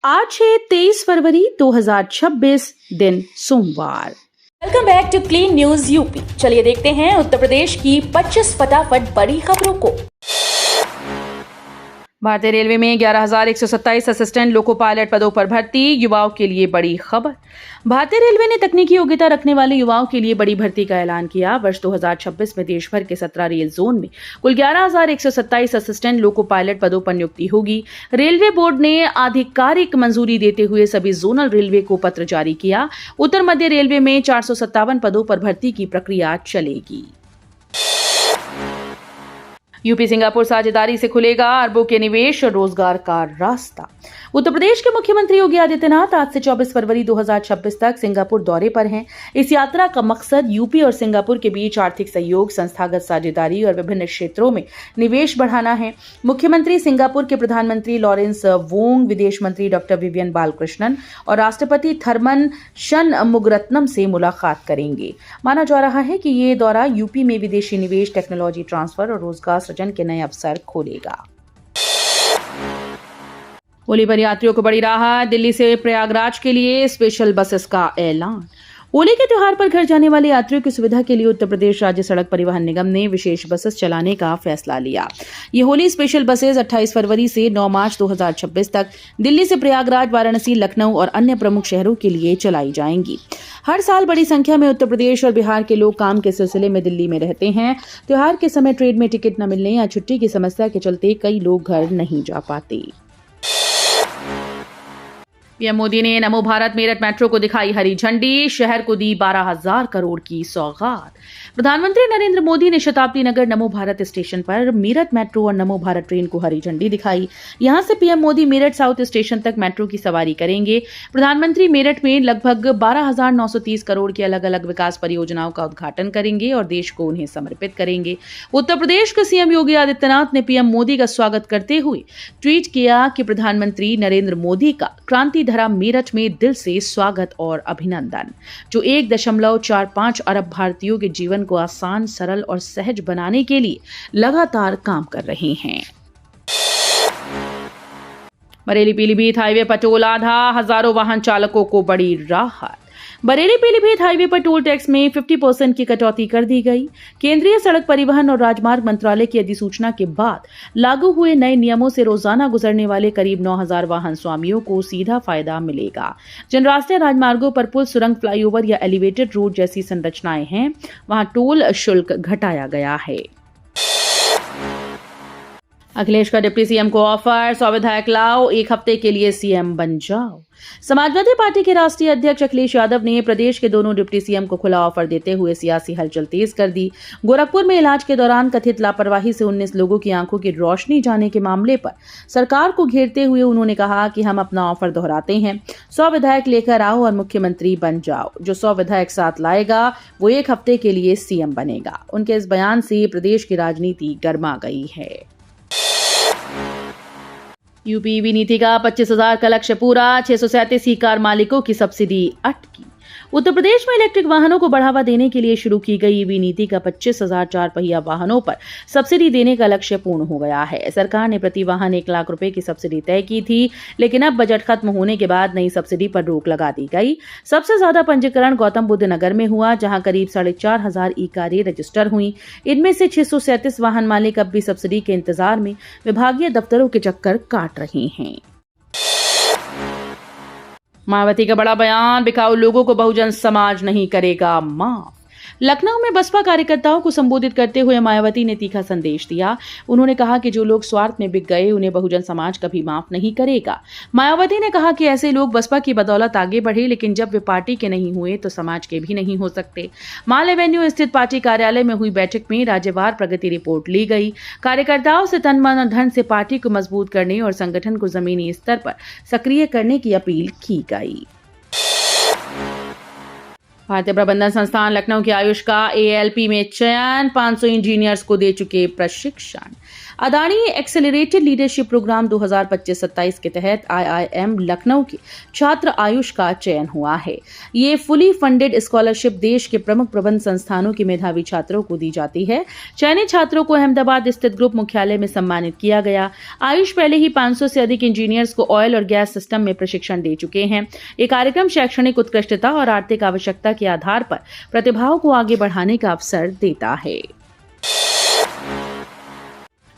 आज है 23 फरवरी 2026 दिन सोमवार। Welcome back to Clean News UP. चलिए देखते हैं उत्तर प्रदेश की 25 फटाफट बड़ी खबरों को। भारतीय रेलवे में 11,127 असिस्टेंट लोको पायलट पदों पर भर्ती, युवाओं के लिए बड़ी खबर। भारतीय रेलवे ने तकनीकी योग्यता रखने वाले युवाओं के लिए बड़ी भर्ती का ऐलान किया। वर्ष 2026 में देश भर के 17 रेल जोन में कुल 11,127 असिस्टेंट लोको पायलट पदों पर नियुक्ति होगी। रेलवे बोर्ड ने आधिकारिक मंजूरी देते हुए सभी जोनल रेलवे को पत्र जारी किया। उत्तर मध्य रेलवे में 457 पदों पर भर्ती की प्रक्रिया चलेगी। यूपी सिंगापुर साझेदारी से खुलेगा अरबों के निवेश और रोजगार का रास्ता। उत्तर प्रदेश के मुख्यमंत्री योगी आदित्यनाथ आज से 24 फरवरी 2026 तक सिंगापुर दौरे पर हैं। इस यात्रा का मकसद यूपी और सिंगापुर के बीच आर्थिक सहयोग, संस्थागत साझेदारी और विभिन्न क्षेत्रों में निवेश बढ़ाना है। मुख्यमंत्री सिंगापुर के प्रधानमंत्री लॉरेंस वोंग, विदेश मंत्री डॉक्टर विवियन बालकृष्णन और राष्ट्रपति थर्मन शनमुगरत्नम से मुलाकात करेंगे। माना जा रहा है कि ये दौरा यूपी में विदेशी निवेश, टेक्नोलॉजी ट्रांसफर और रोजगार सृजन के नए अवसर खोलेगा। होली पर यात्रियों को बड़ी राहत, दिल्ली से प्रयागराज के लिए स्पेशल बसेस का ऐलान। होली के त्योहार पर घर जाने वाले यात्रियों की सुविधा के लिए उत्तर प्रदेश राज्य सड़क परिवहन निगम ने विशेष बसेस चलाने का फैसला लिया। ये होली स्पेशल बसेस 28 फरवरी से 9 मार्च 2026 तक दिल्ली से प्रयागराज, वाराणसी, लखनऊ और अन्य प्रमुख शहरों के लिए चलाई जाएंगी। हर साल बड़ी संख्या में उत्तर प्रदेश और बिहार के लोग काम के सिलसिले में दिल्ली में रहते हैं। त्योहार के समय ट्रेन में टिकट न मिलने या छुट्टी की समस्या के चलते कई लोग घर नहीं जा पाते। पीएम मोदी ने नमो भारत मेरठ मेट्रो को दिखाई हरी झंडी, शहर को दी 12,000 करोड़ की सौगात। प्रधानमंत्री नरेंद्र मोदी ने शताब्दी नगर नमो भारत स्टेशन पर मेरठ मेट्रो और नमो भारत ट्रेन को हरी झंडी दिखाई। यहां से PM Modi Meerut south station तक मेट्रो की सवारी करेंगे। प्रधानमंत्री मेरठ में लगभग 12,930 करोड़ की अलग अलग विकास परियोजनाओं का उद्घाटन करेंगे और देश को उन्हें समर्पित करेंगे। उत्तर प्रदेश के सीएम योगी आदित्यनाथ ने पीएम मोदी का स्वागत करते हुए ट्वीट किया कि प्रधानमंत्री नरेंद्र मोदी का क्रांति धरा मेरठ में दिल से स्वागत और अभिनंदन, जो 1.45 अरब भारतीयों के जीवन को आसान, सरल और सहज बनाने के लिए लगातार काम कर रहे हैं। बरेली पीलीभीत हाईवे पर टोल आधा, हजारों वाहन चालकों को बड़ी राहत। बरेली पीलीभीत हाईवे पर टोल टैक्स में 50% की कटौती कर दी गई। केंद्रीय सड़क परिवहन और राजमार्ग मंत्रालय की अधिसूचना के बाद लागू हुए नए नियमों से रोजाना गुजरने वाले करीब 9,000 वाहन स्वामियों को सीधा फायदा मिलेगा। जिन राष्ट्रीय राजमार्गों पर पुल, सुरंग, फ्लाईओवर या एलिवेटेड रोड जैसी संरचनाएं हैं, वहां टोल शुल्क घटाया गया है। अखिलेश का डिप्टी सीएम को ऑफर, 100 विधायक लाओ, 1 हफ्ते के लिए सीएम बन जाओ। समाजवादी पार्टी के राष्ट्रीय अध्यक्ष अखिलेश यादव ने प्रदेश के दोनों डिप्टी सीएम को खुला ऑफर देते हुए सियासी हलचल तेज कर दी। गोरखपुर में इलाज के दौरान कथित लापरवाही से 19 लोगों की आंखों की रोशनी जाने के मामले पर सरकार को घेरते हुए उन्होंने कहा कि हम अपना ऑफर दोहराते हैं, 100 विधायक लेकर आओ और मुख्यमंत्री बन जाओ। जो 100 विधायक साथ लाएगा वो 1 हफ्ते के लिए सीएम बनेगा। उनके इस बयान से प्रदेश की राजनीति गर्मा गई है। यूपी ईवी नीति का 25,000 का लक्ष्य पूरा, 637 ई कार मालिकों की सब्सिडी अटकी। उत्तर प्रदेश में इलेक्ट्रिक वाहनों को बढ़ावा देने के लिए शुरू की गई ईवी नीति का 25,000 चार पहिया वाहनों पर सब्सिडी देने का लक्ष्य पूर्ण हो गया है। सरकार ने प्रति वाहन 1 लाख रुपए की सब्सिडी तय की थी, लेकिन अब बजट खत्म होने के बाद नई सब्सिडी पर रोक लगा दी गई। सबसे ज्यादा पंजीकरण गौतम बुद्ध नगर में हुआ, जहां करीब 4,500 ई कारें रजिस्टर हुई। इनमें से 637 वाहन मालिक अब भी सब्सिडी के इंतजार में विभागीय दफ्तरों के चक्कर काट रहे हैं। मायावती का बड़ा बयान, बिकाऊ लोगों को बहुजन समाज नहीं करेगा माफ। लखनऊ में बसपा कार्यकर्ताओं को संबोधित करते हुए मायावती ने तीखा संदेश दिया। उन्होंने कहा कि जो लोग स्वार्थ में बिक गए उन्हें बहुजन समाज कभी माफ नहीं करेगा। मायावती ने कहा कि ऐसे लोग बसपा की बदौलत आगे बढ़े, लेकिन जब वे पार्टी के नहीं हुए तो समाज के भी नहीं हो सकते। माल एवेन्यू स्थित पार्टी कार्यालय में हुई बैठक में राज्यवार प्रगति रिपोर्ट ली गई। कार्यकर्ताओं से तन, मन और धन से पार्टी को मजबूत करने और संगठन को जमीनी स्तर पर सक्रिय करने की अपील की गई। भारतीय प्रबंधन संस्थान लखनऊ के आयुष का एएलपी में चयन, 500 इंजीनियर्स को दे चुके प्रशिक्षण। अदानी एक्सेलरेटेड लीडरशिप प्रोग्राम 2025-27 के तहत IIM लखनऊ के छात्र आयुष का चयन हुआ है। ये फुली फंडेड स्कॉलरशिप देश के प्रमुख प्रबंध संस्थानों के मेधावी छात्रों को दी जाती है। चयनित छात्रों को अहमदाबाद स्थित ग्रुप मुख्यालय में सम्मानित किया गया। आयुष पहले ही 500 से अधिक इंजीनियर्स को ऑयल और गैस सिस्टम में प्रशिक्षण दे चुके हैं। ये कार्यक्रम शैक्षणिक उत्कृष्टता और आर्थिक आवश्यकता के आधार पर प्रतिभाओं को आगे बढ़ाने का अवसर देता है।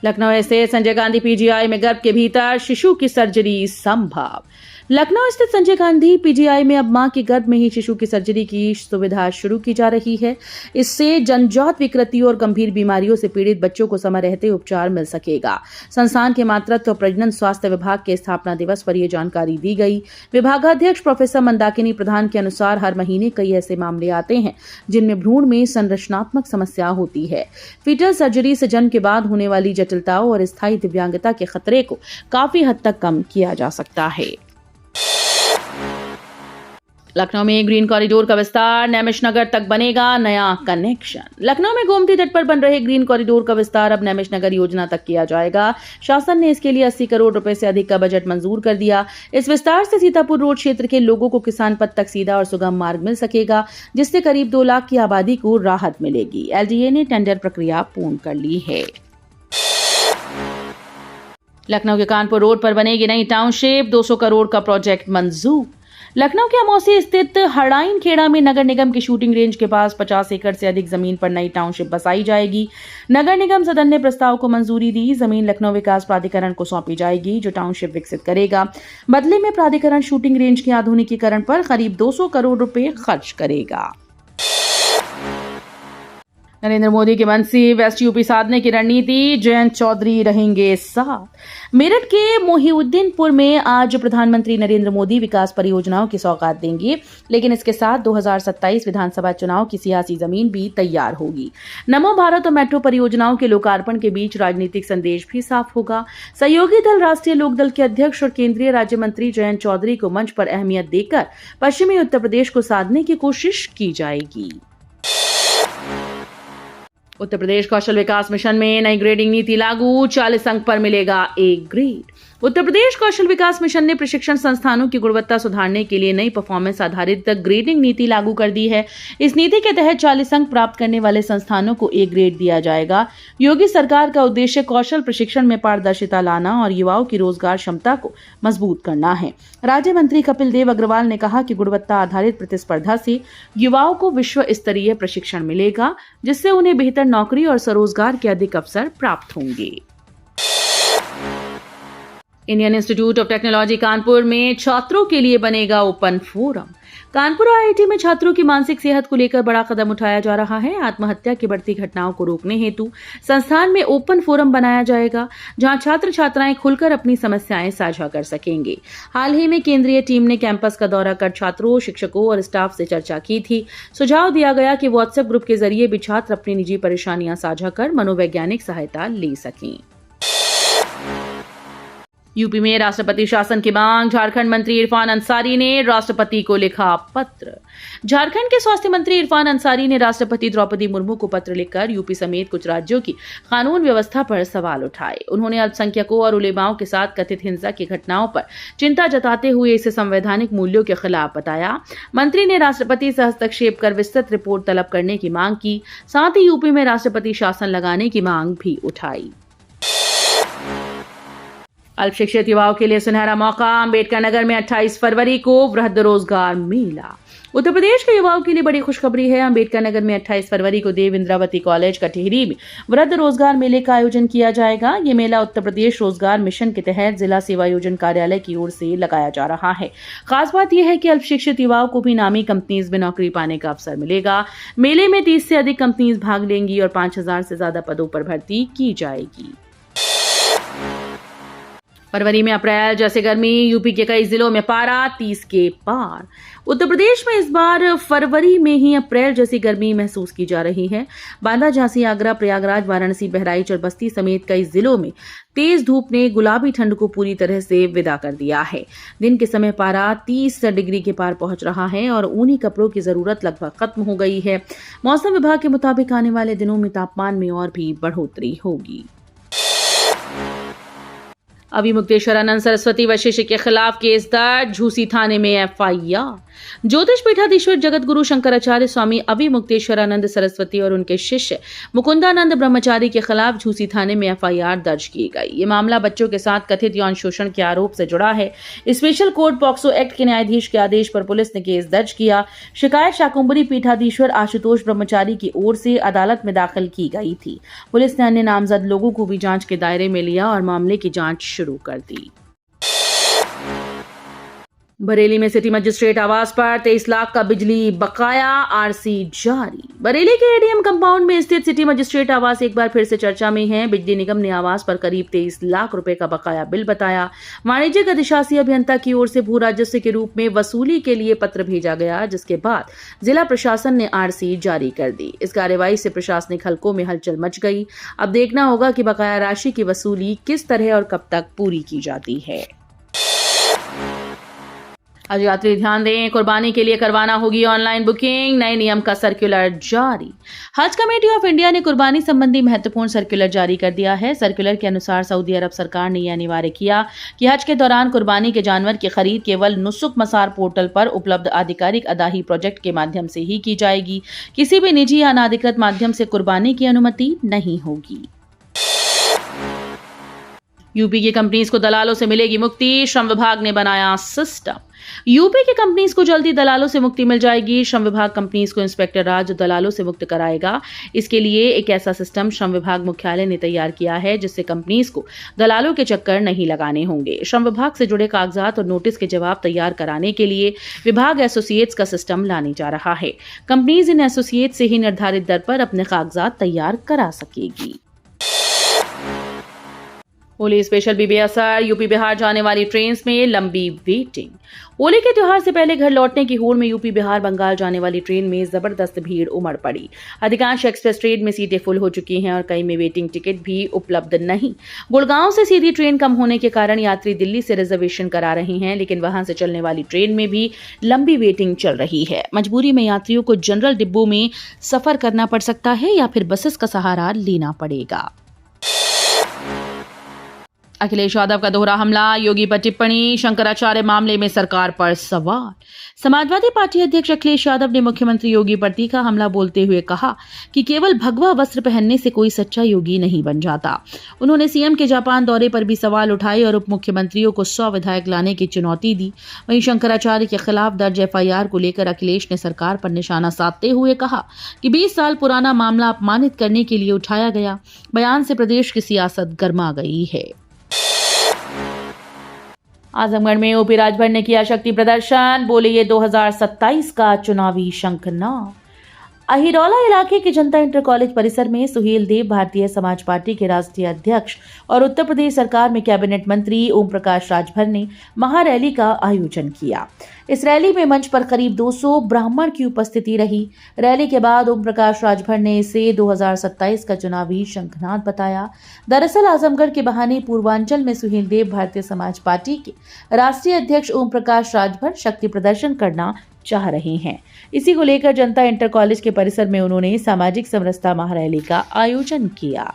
लखनऊ स्थित संजय गांधी PGI में गर्भ के भीतर शिशु की सर्जरी संभव। लखनऊ स्थित संजय गांधी PGI में अब मां के गर्भ में ही शिशु की सर्जरी की सुविधा शुरू की जा रही है। इससे जन्मजात विकृतियों और गंभीर बीमारियों से पीड़ित बच्चों को समय रहते उपचार मिल सकेगा। संस्थान के मातृत्व और प्रजनन स्वास्थ्य विभाग के स्थापना दिवस पर यह जानकारी दी गई। विभागाध्यक्ष प्रोफेसर मंदाकिनी प्रधान के अनुसार हर महीने कई ऐसे मामले आते हैं जिनमें भ्रूण में संरचनात्मक समस्या होती है। फीटल सर्जरी से जन्म के बाद होने वाली जटिलताओं और स्थायी दिव्यांगता के खतरे को काफी हद तक कम किया जा सकता है। लखनऊ में ग्रीन कॉरिडोर का विस्तार, नैमिष नगर तक बनेगा नया कनेक्शन। लखनऊ में गोमती तट पर बन रहे ग्रीन कॉरिडोर का विस्तार अब नैमिष नगर योजना तक किया जाएगा। शासन ने इसके लिए 80 करोड़ रुपए से अधिक का बजट मंजूर कर दिया। इस विस्तार से सीतापुर रोड क्षेत्र के लोगों को किसान पथ तक सीधा और सुगम मार्ग मिल सकेगा, जिससे करीब 2 लाख की आबादी को राहत मिलेगी। LDA ने टेंडर प्रक्रिया पूर्ण कर ली है। लखनऊ के कानपुर रोड पर बनेगी नई टाउनशिप, 200 करोड़ का प्रोजेक्ट मंजूर। लखनऊ के अमौसी स्थित हरडाइन खेड़ा में नगर निगम की शूटिंग रेंज के पास 50 एकड़ से अधिक जमीन पर नई टाउनशिप बसाई जाएगी। नगर निगम सदन ने प्रस्ताव को मंजूरी दी। जमीन लखनऊ विकास प्राधिकरण को सौंपी जाएगी, जो टाउनशिप विकसित करेगा। बदले में प्राधिकरण शूटिंग रेंज के आधुनिकीकरण पर करीब 200 करोड़ रुपए खर्च करेगा। नरेंद्र मोदी के मन से वेस्ट यूपी साधने की रणनीति, जयंत चौधरी रहेंगे साथ। मेरठ के मोहिउद्दीनपुर में आज प्रधानमंत्री नरेंद्र मोदी विकास परियोजनाओं की सौगात देंगे, लेकिन इसके साथ 2027 विधानसभा चुनाव की सियासी जमीन भी तैयार होगी। नमो भारत और मेट्रो परियोजनाओं के लोकार्पण के बीच राजनीतिक संदेश भी साफ होगा। सहयोगी दल राष्ट्रीय लोकदल के अध्यक्ष और केंद्रीय राज्य मंत्री जयंत चौधरी को मंच पर अहमियत देकर पश्चिमी उत्तर प्रदेश को साधने की कोशिश की जाएगी। उत्तर प्रदेश कौशल विकास मिशन में नई ग्रेडिंग नीति लागू, 40 अंक पर मिलेगा A grade. Uttar Pradesh Kaushal Vikas mission ने प्रशिक्षण संस्थानों की गुणवत्ता सुधारने के लिए नई परफॉर्मेंस आधारित ग्रेडिंग नीति लागू कर दी है। इस नीति के तहत 40 अंक प्राप्त करने वाले संस्थानों को A ग्रेड दिया जाएगा। योगी सरकार का उद्देश्य कौशल प्रशिक्षण में पारदर्शिता लाना और युवाओं की रोजगार क्षमता को मजबूत करना है। राज्य मंत्री कपिल देव अग्रवाल ने कहा कि गुणवत्ता आधारित प्रतिस्पर्धा से युवाओं को विश्व स्तरीय प्रशिक्षण मिलेगा, जिससे उन्हें बेहतर नौकरी और स्वरोजगार के अधिक अवसर प्राप्त होंगे। Indian institute of technology Kanpur में छात्रों के लिए बनेगा ओपन फोरम। कानपुर IIT में छात्रों की मानसिक सेहत को लेकर बड़ा कदम उठाया जा रहा है। आत्महत्या की बढ़ती घटनाओं को रोकने हेतु संस्थान में ओपन फोरम बनाया जाएगा, जहां छात्र छात्राएं खुलकर अपनी समस्याएं साझा कर सकेंगे। हाल ही में केंद्रीय टीम ने कैंपस का दौरा कर छात्रों, शिक्षकों और स्टाफ से चर्चा की थी। सुझाव दिया गया कि व्हाट्सएप ग्रुप के जरिए भी छात्र अपनी निजी परेशानियां साझा कर मनोवैज्ञानिक सहायता ले सकें। यूपी में राष्ट्रपति शासन की मांग, झारखंड मंत्री इरफान अंसारी ने राष्ट्रपति को लिखा पत्र। झारखंड के स्वास्थ्य मंत्री इरफान अंसारी ने राष्ट्रपति द्रौपदी मुर्मू को पत्र लिखकर यूपी समेत कुछ राज्यों की कानून व्यवस्था पर सवाल उठाए। उन्होंने अल्पसंख्यकों और उलेमाओं के साथ कथित हिंसा की घटनाओं पर चिंता जताते हुए इसे संवैधानिक मूल्यों के खिलाफ बताया। मंत्री ने राष्ट्रपति से हस्तक्षेप कर विस्तृत रिपोर्ट तलब करने की मांग की। साथ ही यूपी में राष्ट्रपति शासन लगाने की मांग भी उठाई। अल्पशिक्षित युवाओं के लिए सुनहरा मौका, अंबेडकर नगर में 28 फरवरी को वृहद रोजगार मेला। उत्तर प्रदेश के युवाओं के लिए बड़ी खुशखबरी है। अंबेडकर नगर में 28 फरवरी को देव इंद्रावती कॉलेज कटिहरी में वृहद रोजगार मेले का आयोजन किया जाएगा। ये मेला उत्तर प्रदेश रोजगार मिशन के तहत जिला सेवा योजन कार्यालय की ओर से लगाया जा रहा है। खास बात यह है कि अल्पशिक्षित युवाओं को भी नामी कंपनीज में नौकरी पाने का अवसर मिलेगा। मेले में 30 से अधिक कंपनीज भाग लेंगी और 5000 से ज्यादा पदों पर भर्ती की जाएगी। फरवरी में अप्रैल जैसे गर्मी, यूपी के कई जिलों में पारा 30 के पार। उत्तर प्रदेश में इस बार फरवरी में ही अप्रैल जैसी गर्मी महसूस की जा रही है। बांदा, झांसी, आगरा, प्रयागराज, वाराणसी, बहराइच और बस्ती समेत कई जिलों में तेज धूप ने गुलाबी ठंड को पूरी तरह से विदा कर दिया है। दिन के समय पारा 30 डिग्री के पार पहुंच रहा है और ऊनी कपड़ों की जरूरत लगभग खत्म हो गई है। मौसम विभाग के मुताबिक आने वाले दिनों में तापमान में और भी बढ़ोतरी होगी। अविमुक्तेश्वरानंद सरस्वती वशिष्ठ के खिलाफ केस दर्ज, झूसी थाने में एफआईआर। ज्योतिष पीठाधीश्वर जगत गुरु शंकराचार्य स्वामी अविमुक्तेश्वरानंद सरस्वती और उनके शिष्य मुकुंदानंद ब्रह्मचारी के खिलाफ झूसी थाने में एफआईआर दर्ज की गई। ये मामला बच्चों के साथ कथित यौन शोषण के आरोप से जुड़ा है। स्पेशल कोर्ट पॉक्सो एक्ट के न्यायाधीश के आदेश पर पुलिस ने केस दर्ज किया। शिकायत शाकुंभरी पीठाधीश्वर आशुतोष ब्रह्मचारी की ओर से अदालत में दाखिल की गई थी। पुलिस ने अन्य नामजद लोगों को भी जांच के दायरे में लिया और मामले की जांच शुरू कर दी। बरेली में सिटी मजिस्ट्रेट आवास पर 23 लाख का बिजली बकाया, आरसी जारी। बरेली के एडीएम कंपाउंड में स्थित सिटी मजिस्ट्रेट आवास एक बार फिर से चर्चा में है। बिजली निगम ने आवास पर करीब 23 लाख रुपए का बकाया बिल बताया। वाणिज्यिक अधिशासी अभियंता की ओर से भू राजस्व के रूप में वसूली के लिए पत्र भेजा गया, जिसके बाद जिला प्रशासन ने आरसी जारी कर दी। इस कार्यवाही से प्रशासनिक हलकों में हलचल मच गई। अब देखना होगा कि बकाया राशि की वसूली किस तरह और कब तक पूरी की जाती है। आज यात्री ध्यान दें, कुर्बानी के लिए करवाना होगी ऑनलाइन बुकिंग, नए नियम का सर्कुलर जारी। हज कमेटी ऑफ इंडिया ने कुर्बानी संबंधी महत्वपूर्ण सर्कुलर जारी कर दिया है। सर्कुलर के अनुसार सऊदी अरब सरकार ने यह अनिवार्य किया कि हज के दौरान कुर्बानी के जानवर की खरीद केवल नुसुक मसार पोर्टल पर उपलब्ध आधिकारिक अदाही प्रोजेक्ट के माध्यम से ही की जाएगी। किसी भी निजी या अनाधिकृत माध्यम से कुर्बानी की अनुमति नहीं होगी। यूपी की कंपनीज को दलालों से मिलेगी मुक्ति, श्रम विभाग ने बनाया सिस्टम। यूपी की कंपनीज को जल्दी दलालों से मुक्ति मिल जाएगी। श्रम विभाग कंपनीज को इंस्पेक्टर राज दलालों से मुक्त कराएगा। इसके लिए एक ऐसा सिस्टम श्रम विभाग मुख्यालय ने तैयार किया है, जिससे कंपनीज को दलालों के चक्कर नहीं लगाने होंगे। श्रम विभाग से जुड़े कागजात और नोटिस के जवाब तैयार कराने के लिए विभाग एसोसिएट्स का सिस्टम लाने जा रहा है। कंपनीज इन एसोसिएट से ही निर्धारित दर पर अपने कागजात तैयार करा सकेगी। होली स्पेशल बीबीएसआर, यूपी बिहार जाने वाली ट्रेन में लंबी वेटिंग। होली के त्योहार से पहले घर लौटने की होड़ में यूपी बिहार बंगाल जाने वाली ट्रेन में जबरदस्त भीड़ उमड़ पड़ी। अधिकांश एक्सप्रेस ट्रेन में सीटें फुल हो चुकी हैं और कई में वेटिंग टिकट भी उपलब्ध नहीं। गुड़गांव से सीधी ट्रेन कम होने के कारण यात्री दिल्ली से रिजर्वेशन करा रहे हैं, लेकिन वहां से चलने वाली ट्रेन में भी लंबी वेटिंग चल रही है। मजबूरी में यात्रियों को जनरल डिब्बों में सफर करना पड़ सकता है या फिर बसेस का सहारा लेना पड़ेगा। अखिलेश यादव का दोहरा हमला, योगी पर टिप्पणी, शंकराचार्य मामले में सरकार पर सवाल। समाजवादी पार्टी अध्यक्ष अखिलेश यादव ने मुख्यमंत्री योगी पर तीखा हमला बोलते हुए कहा कि केवल भगवा वस्त्र पहनने से कोई सच्चा योगी नहीं बन जाता। उन्होंने सीएम के जापान दौरे पर भी सवाल उठाए और उप मुख्यमंत्रियों को 100 विधायक लाने की चुनौती दी। वहीं शंकराचार्य के खिलाफ दर्ज एफआईआर को लेकर अखिलेश ने सरकार पर निशाना साधते हुए कहा कि 20 साल पुराना मामला अपमानित करने के लिए उठाया गया। बयान से प्रदेश की सियासत गर्मा गई है। आजमगढ़ में ओपी राजभर ने किया शक्ति प्रदर्शन, बोले ये 2027 का चुनावी शंखनाद। अहिरौला इलाके के जनता इंटर कॉलेज परिसर में सुहेल देव भारतीय समाज पार्टी के राष्ट्रीय अध्यक्ष और उत्तर प्रदेश सरकार में कैबिनेट मंत्री ओम प्रकाश राजभर ने महारैली का आयोजन किया। इस रैली में मंच पर करीब 200 ब्राह्मण की उपस्थिति रही। रैली के बाद ओम प्रकाश राजभर ने इसे 2027 का चुनावी शंखनाद बताया। दरअसल आजमगढ़ के बहाने पूर्वांचल में सुहेल देव भारतीय समाज पार्टी के राष्ट्रीय अध्यक्ष ओम प्रकाश राजभर शक्ति प्रदर्शन करना चाह रहे हैं। इसी को लेकर जनता इंटर कॉलेज के परिसर में उन्होंने सामाजिक समरसता महारैली का आयोजन किया।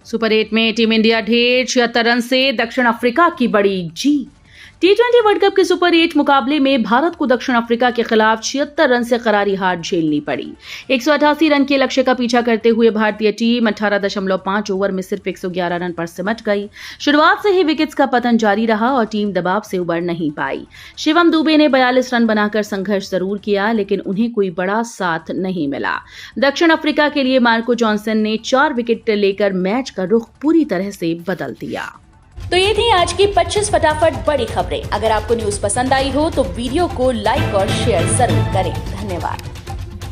सुपर 8 में टीम इंडिया ढेर 76 रन से दक्षिण अफ्रीका की बड़ी जीत। T20 वर्ल्ड कप के सुपर 8 मुकाबले में भारत को दक्षिण अफ्रीका के खिलाफ 76 रन से करारी हार झेलनी पड़ी। 188 रन के लक्ष्य का पीछा करते हुए भारतीय टीम 18.5 ओवर में सिर्फ 111 रन पर सिमट गई। शुरुआत से ही विकेट्स का पतन जारी रहा और टीम दबाव से उबर नहीं पाई। शिवम दुबे ने 42 रन बनाकर संघर्ष जरूर किया, लेकिन उन्हें कोई बड़ा साथ नहीं मिला। दक्षिण अफ्रीका के लिए मार्को जॉनसन ने 4 विकेट लेकर मैच का रुख पूरी तरह से बदल दिया। तो ये थी आज की 25 फटाफट बड़ी खबरें। अगर आपको न्यूज पसंद आई हो तो वीडियो को लाइक और शेयर जरूर करें। धन्यवाद।